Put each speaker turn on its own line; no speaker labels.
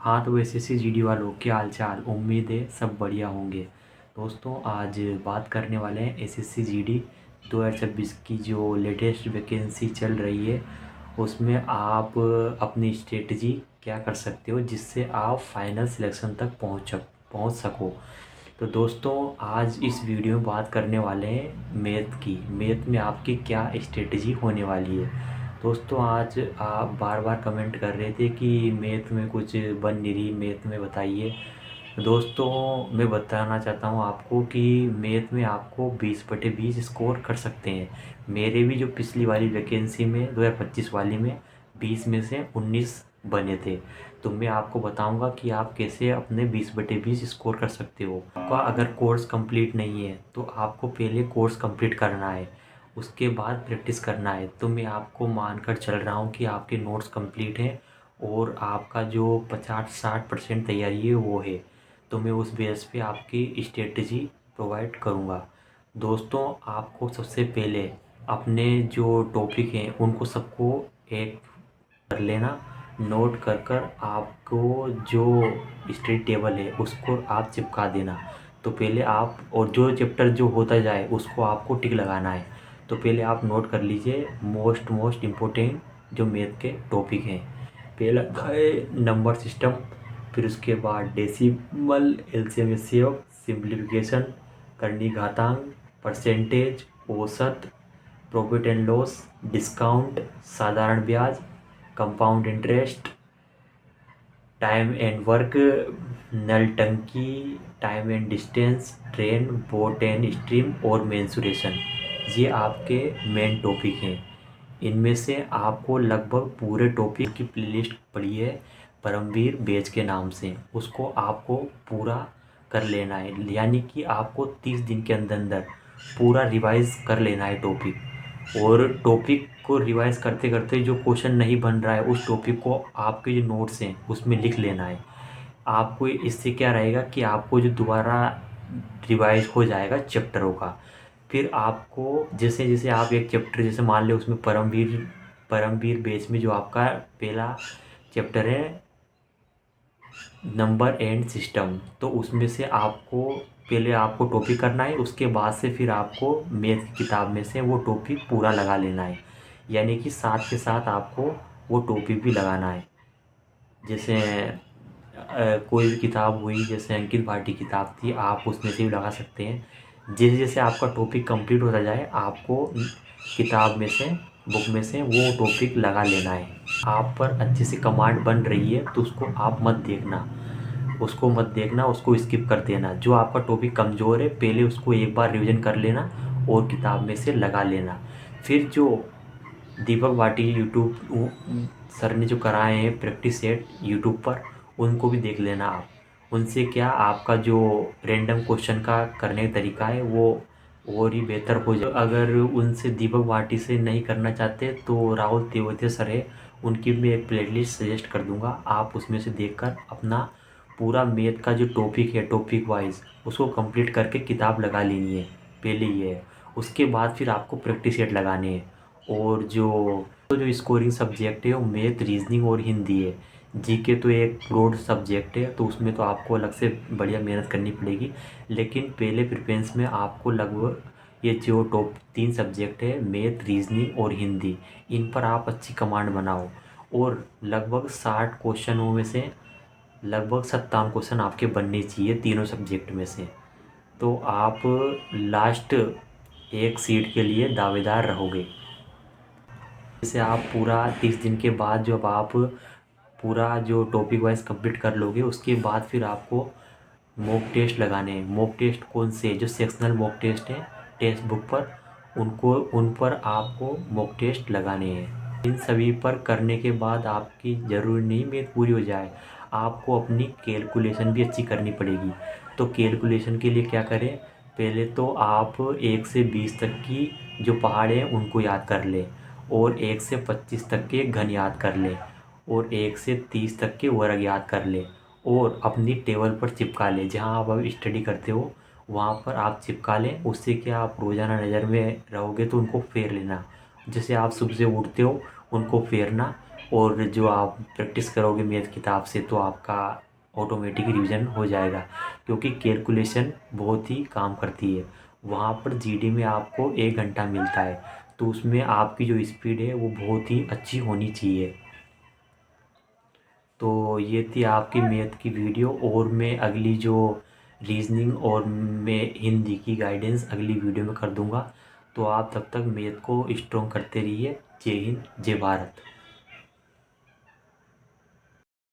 हाँ तो SSC GD वालों क्या हाल चाल। उम्मीद है सब बढ़िया होंगे। दोस्तों आज बात करने वाले हैं एसएससी जीडी 2026 की जो लेटेस्ट वैकेंसी चल रही है उसमें आप अपनी स्ट्रेटजी क्या कर सकते हो जिससे आप फाइनल सिलेक्शन तक पहुंच सको। तो दोस्तों आज इस वीडियो में बात करने वाले हैं मैथ में आपकी क्या स्ट्रेटजी होने वाली है। दोस्तों आज आप बार बार कमेंट कर रहे थे कि मैथ में कुछ बन नहीं रही, मैथ में बताइए। दोस्तों मैं बताना चाहता हूँ आपको कि मैथ में आपको 20/20 स्कोर कर सकते हैं। मेरे भी जो पिछली वाली वैकेंसी में 2025 वाली में 20 में से 19 बने थे। तो मैं आपको बताऊंगा कि आप कैसे अपने 20/20 स्कोर कर सकते हो। आपका अगर कोर्स कंप्लीट नहीं है तो आपको पहले कोर्स कंप्लीट करना है, उसके बाद प्रैक्टिस करना है। तो मैं आपको मानकर चल रहा हूँ कि आपके नोट्स कंप्लीट हैं और आपका जो 50-60% तैयारी है वो है। तो मैं उस बेस पे आपकी स्ट्रेटजी प्रोवाइड करूँगा। दोस्तों आपको सबसे पहले अपने जो टॉपिक हैं उनको सबको एक कर लेना, नोट कर कर आपको जो स्टडी टेबल है उसको आप चिपका देना। तो पहले आप और जो चैप्टर जो होता जाए उसको आपको टिक लगाना है। तो पहले आप नोट कर लीजिए मोस्ट इम्पोर्टेंट जो मैथ के टॉपिक हैं। पहला है नंबर सिस्टम, फिर उसके बाद डेसिमल, एलसीएम एचसीएफ, सिंप्लीफिकेशन, करनी घातांक, परसेंटेज, औसत, प्रॉफिट एंड लॉस, डिस्काउंट, साधारण ब्याज, compound interest, time and work, नल टंकी, time and distance, train, boat and stream और मेंसुरेशन। ये आपके मेन टॉपिक हैं। इनमें से आपको लगभग पूरे टॉपिक की प्लेलिस्ट पड़ी है परमवीर बैच के नाम से, उसको आपको पूरा कर लेना है। यानी कि आपको 30 दिन के अंदर अंदर पूरा रिवाइज कर लेना है टॉपिक। और टॉपिक को रिवाइज करते करते जो क्वेश्चन नहीं बन रहा है उस टॉपिक को आपके जो नोट्स हैं उसमें लिख लेना है। आपको इससे क्या रहेगा कि आपको जो दोबारा रिवाइज हो जाएगा चैप्टरों का। फिर आपको जैसे जैसे आप एक चैप्टर जैसे मान लो उसमें परमवीर बेस में जो आपका पहला चैप्टर है नंबर एंड सिस्टम, तो उसमें से आपको पहले आपको टॉपिक करना है, उसके बाद से फिर आपको मैथ की किताब में से वो टॉपिक पूरा लगा लेना है। यानी कि साथ के साथ आपको वो टॉपिक भी लगाना है। जैसे कोई भी किताब हुई, जैसे अंकित भाटी की किताब थी, आप उसमें से भी लगा सकते हैं। जैसे जैसे आपका टॉपिक कंप्लीट होता जाए आपको किताब में से, बुक में से वो टॉपिक लगा लेना है। आप पर अच्छे से कमांड बन रही है तो उसको आप मत देखना, उसको स्किप कर देना। जो आपका टॉपिक कमज़ोर है पहले उसको एक बार रिवीजन कर लेना और किताब में से लगा लेना। फिर जो दीपक भाटी यूट्यूब सर ने जो कराए हैं प्रैक्टिस सेट यूट्यूब पर, उनको भी देख लेना आप। उनसे क्या आपका जो रैंडम क्वेश्चन का करने का तरीका है वो और ही बेहतर हो जाए। अगर उनसे दीपक भाटी से नहीं करना चाहते तो राहुल तेवतिया सर है, उनकी भी एक प्लेलिस्ट सजेस्ट कर दूंगा, आप उसमें से देखकर अपना पूरा मैथ का जो टॉपिक है टॉपिक वाइज उसको कंप्लीट करके किताब लगा लेनी है। पहले ये है, उसके बाद फिर आपको प्रैक्टिस सेट लगाने हैं। और जो स्कोरिंग सब्जेक्ट है वो मैथ, रीजनिंग और हिंदी है। जीके तो एक ब्रॉड सब्जेक्ट है तो उसमें तो आपको अलग से बढ़िया मेहनत करनी पड़ेगी। लेकिन पहले प्रिफरेंस में आपको लगभग ये जो टॉप 3 सब्जेक्ट है मैथ, रीजनिंग और हिंदी, इन पर आप अच्छी कमांड बनाओ। और लगभग 60 क्वेश्चनों में से लगभग 57 क्वेश्चन आपके बनने चाहिए तीनों सब्जेक्ट में से। तो आप लास्ट एक सीट के लिए दावेदार रहोगे। जैसे आप पूरा 30 दिन के बाद जब आप पूरा जो टॉपिक वाइज कंप्लीट कर लोगे उसके बाद फिर आपको मॉक टेस्ट लगाने हैं। मॉक टेस्ट कौन से, जो सेक्शनल मॉक टेस्ट हैं टेक्स्ट बुक पर, उन पर आपको मॉक टेस्ट लगाने हैं। इन सभी पर करने के बाद आपकी ज़रूरी नहीं मैथ पूरी हो जाए, आपको अपनी कैलकुलेशन भी अच्छी करनी पड़ेगी। तो कैलकुलेशन के लिए क्या करें, पहले तो आप 1 से 20 तक की जो पहाड़ हैं उनको याद कर लें, और 1 से 25 तक के घन याद कर लें, और 1 से 30 तक के वर्ग याद कर लें, और अपनी टेबल पर चिपका लें। जहाँ आप अभी स्टडी करते हो वहाँ पर आप चिपका लें। उससे क्या आप रोज़ाना नज़र में रहोगे तो उनको फेर लेना। जैसे आप सुबह से उठते हो उनको फेरना, और जो आप प्रैक्टिस करोगे मैथ किताब से तो आपका ऑटोमेटिक रिवीजन हो जाएगा, क्योंकि कैलकुलेशन बहुत ही काम करती है। वहाँ पर जीडी में आपको 1 घंटा मिलता है, तो उसमें आपकी जो स्पीड है वो बहुत ही अच्छी होनी चाहिए। तो ये थी आपकी मैथ की वीडियो, और मैं अगली जो रीजनिंग और मैं हिंदी की गाइडेंस अगली वीडियो में कर दूंगा। तो आप तब तक मैथ को स्ट्रॉन्ग करते रहिए। जय हिंद, जय भारत।